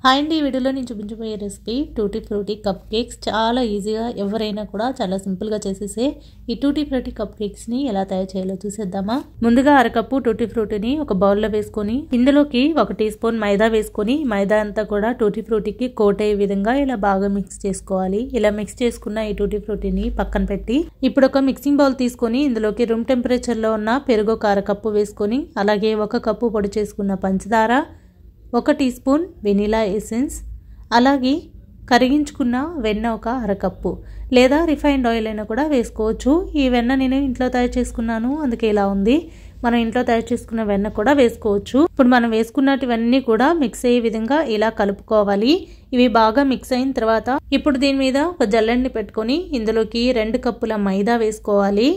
Hi అండి, ఈ వీడియోలో నేను చూపించబోయే recipe tutti frutti cup cakes. చాలా ఈజీగా ఎవరైనా కూడా చాలా సింపుల్గా చేసేసే ఈ టూటీ ఫ్రూటీ కప్ కేక్స్ని ఎలా తయారు చేయాలో చూసేద్దామా. ముందుగా అరకప్పు టూటీ ఫ్రూటీని ఒక బౌల్లో వేసుకొని ఇందులోకి 1 టీ స్పూన్ మైదా వేసుకొని మైదా అంతా కూడా టూటీ ఫ్రూటీకి కోట్ అయ్యే విధంగా ఇలా బాగా మిక్స్ చేసుకోవాలి. ఇలా మిక్స్ చేసుకున్న ఈ టూటీ ఫ్రూటీని పక్కన పెట్టి ఇప్పుడు ఒక మిక్సింగ్ బౌల్ తీసుకొని ఇందులోకి రూమ్ టెంపరేచర్లో ఉన్న పెరుగు ఒక అరకప్పు వేసుకొని అలాగే 1 కప్పు పొడి చేసుకున్న పంచదార, 1 టీ స్పూన్ వెనిలా ఎసెన్స్, అలాగే కరిగించుకున్న వెన్న ఒక అరకప్పు లేదా రిఫైన్డ్ ఆయిల్ అయినా కూడా వేసుకోవచ్చు. ఈ వెన్న నేను ఇంట్లో తయారు చేసుకున్నాను, అందుకే ఇలా ఉంది. మనం ఇంట్లో తయారు చేసుకున్న వెన్న కూడా వేసుకోవచ్చు. ఇప్పుడు మనం వేసుకున్నటివన్నీ కూడా మిక్స్ అయ్యే విధంగా ఇలా కలుపుకోవాలి. ఇవి బాగా మిక్స్ అయిన తర్వాత ఇప్పుడు దీని మీద ఒక జల్లెడని పెట్టుకొని ఇందులోకి 2 కప్పుల మైదా వేసుకోవాలి.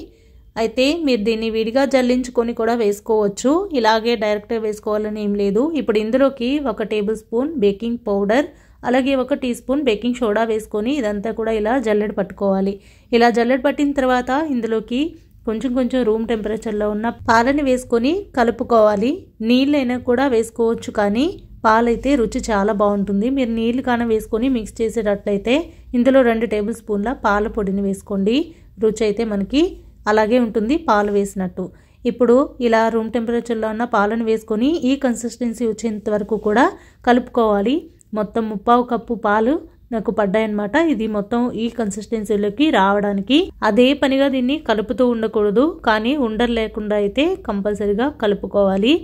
అయితే మీరు దీన్ని విడిగా జల్లించుకొని కూడా వేసుకోవచ్చు, ఇలాగే డైరెక్ట్గా వేసుకోవాలని ఏం లేదు. ఇప్పుడు ఇందులోకి 1 టేబుల్ స్పూన్ బేకింగ్ పౌడర్ అలాగే 1 టీ స్పూన్ బేకింగ్ సోడా వేసుకొని ఇదంతా కూడా ఇలా జల్లెడ పట్టుకోవాలి. ఇలా జల్లెడ పట్టిన తర్వాత ఇందులోకి కొంచెం రూమ్ టెంపరేచర్లో ఉన్న పాలని వేసుకొని కలుపుకోవాలి. నీళ్ళైనా కూడా వేసుకోవచ్చు, కానీ పాలైతే రుచి చాలా బాగుంటుంది. మీరు నీళ్ళు కానీ వేసుకొని మిక్స్ చేసేటట్లయితే ఇందులో 2 టేబుల్ స్పూన్ల పాల పొడిని వేసుకోండి. రుచి అయితే మనకి అలాగే ఉంటుంది పాలు వేసినట్టు. ఇప్పుడు ఇలా రూమ్ టెంపరేచర్లో ఉన్న పాలను వేసుకొని ఈ కన్సిస్టెన్సీ వచ్చేంత వరకు కూడా కలుపుకోవాలి. మొత్తం 3/4 కప్పు పాలు నాకు పడ్డాయన్నమాట. ఇది మొత్తం ఈ కన్సిస్టెన్సీలోకి రావడానికి అదే పనిగా దీన్ని కలుపుతూ ఉండకూడదు, కానీ ఉండలు లేకుండా అయితే కంపల్సరీగా కలుపుకోవాలి.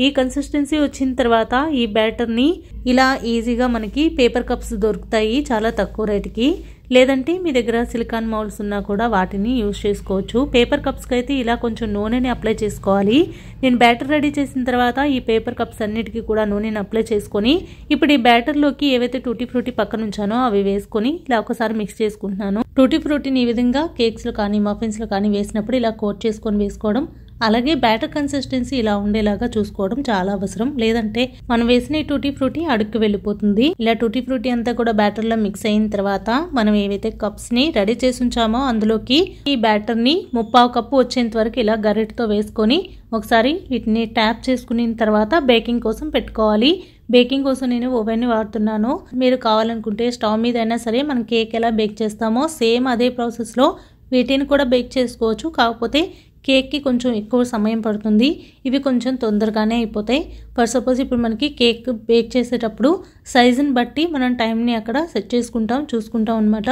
ఈ కన్సిస్టెన్సీ వచ్చిన తర్వాత ఈ బ్యాటర్ని ఇలా ఈజీగా మనకి పేపర్ కప్స్ దొరుకుతాయి చాలా తక్కువ రేటుకి, లేదంటే మీ దగ్గర సిలికాన్ మౌల్డ్స్ ఉన్నా కూడా వాటిని యూజ్ చేసుకోవచ్చు. పేపర్ కప్స్కి అయితే ఇలా కొంచెం నూనెని అప్లై చేసుకోవాలి. నేను బ్యాటర్ రెడీ చేసిన తర్వాత ఈ పేపర్ కప్స్ అన్నిటికీ కూడా నూనెని అప్లై చేసుకొని ఇప్పుడు ఈ బ్యాటర్లోకి ఏవైతే టూటీ ఫ్రూటీ పక్కన ఉంచానో అవి వేసుకొని ఇలా ఒకసారి మిక్స్ చేసుకుంటున్నాను. టూటీ ఫ్రూటీని ఈ విధంగా కేక్స్లో కానీ మఫిన్స్లో కానీ వేసినప్పుడు ఇలా కోట్ చేసుకొని వేసుకోవడం, అలాగే బ్యాటర్ కన్సిస్టెన్సీ ఇలా ఉండేలాగా చూసుకోవడం చాలా అవసరం, లేదంటే మనం వేసిన ఈ టూటీ ఫ్రూటీ అడుక్కి వెళ్ళిపోతుంది. ఇలా టూటీ ఫ్రూటీ అంతా కూడా బ్యాటర్లో మిక్స్ అయిన తర్వాత మనం ఏవైతే కప్స్ ని రెడీ చేసి ఉంచామో అందులోకి ఈ బ్యాటర్ ని 3/4 కప్పు వచ్చేంత వరకు ఇలా గరిటతో వేసుకొని ఒకసారి వీటిని ట్యాప్ చేసుకున్న తర్వాత బేకింగ్ కోసం పెట్టుకోవాలి. బేకింగ్ కోసం నేను ఓవెన్ వాడుతున్నాను. మీరు కావాలనుకుంటే స్టవ్ మీద అయినా సరే మనం కేక్ ఎలా బేక్ చేస్తామో సేమ్ అదే ప్రాసెస్లో వీటిని కూడా బేక్ చేసుకోవచ్చు. కాకపోతే కేక్కి కొంచెం ఎక్కువ సమయం పడుతుంది, ఇవి కొంచెం తొందరగానే అయిపోతాయి. ఫర్ సపోజ్ ఇప్పుడు మనకి కేక్ బేక్ చేసేటప్పుడు సైజుని బట్టి మనం టైంని అక్కడ సెట్ చూసుకుంటాం అనమాట.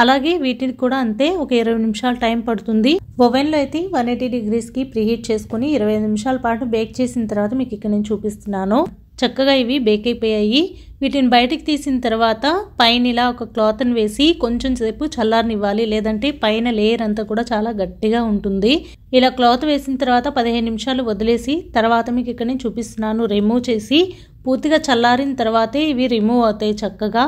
అలాగే వీటికి కూడా అంతే, ఒక 20 నిమిషాలు టైం పడుతుంది. ఓవెన్లో అయితే 180 డిగ్రీస్కి ప్రీహీట్ చేసుకుని 25 నిమిషాల పాటు బేక్ చేసిన తర్వాత మీకు ఇక్కడ నేను చూపిస్తున్నాను. చక్కగా ఇవి బేక్ అయిపోయాయి. వీటిని బయటికి తీసిన తర్వాత పైన ఇలా ఒక క్లాత్ని వేసి కొంచెం సేపు చల్లారనివ్వాలి, లేదంటే పైన లేయర్ అంతా కూడా చాలా గట్టిగా ఉంటుంది. ఇలా క్లాత్ వేసిన తర్వాత 15 నిమిషాలు వదిలేసి తర్వాత మీకు ఇక్కడ నేను చూపిస్తున్నాను రిమూవ్ చేసి, పూర్తిగా చల్లారిన తర్వాతే ఇవి రిమూవ్ అవుతాయి చక్కగా,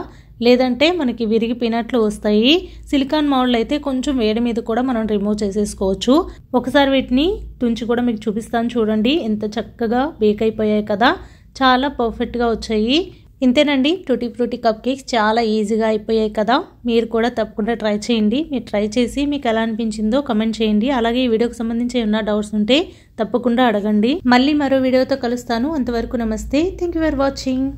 లేదంటే మనకి విరిగిపోయినట్లు వస్తాయి. సిలికాన్ మౌల్డ్ అయితే కొంచెం వేడి మీద కూడా మనం రిమూవ్ చేసేసుకోవచ్చు. ఒకసారి వీటిని తుంచి కూడా మీకు చూపిస్తాను, చూడండి ఎంత చక్కగా బేక్ అయిపోయాయి కదా, చాలా పర్ఫెక్ట్గా వచ్చాయి. ఇంతేనండి, టూటీ ఫ్రూటీ కప్ కేక్స్ చాలా ఈజీగా అయిపోయాయి కదా. మీరు కూడా తప్పకుండా ట్రై చేయండి. మీరు ట్రై చేసి మీకు ఎలా అనిపించిందో కమెంట్ చేయండి. అలాగే ఈ వీడియోకి సంబంధించి ఏమైనా డౌట్స్ ఉంటే తప్పకుండా అడగండి. మళ్ళీ మరో వీడియోతో కలుస్తాను. అంతవరకు నమస్తే. Thank you for watching.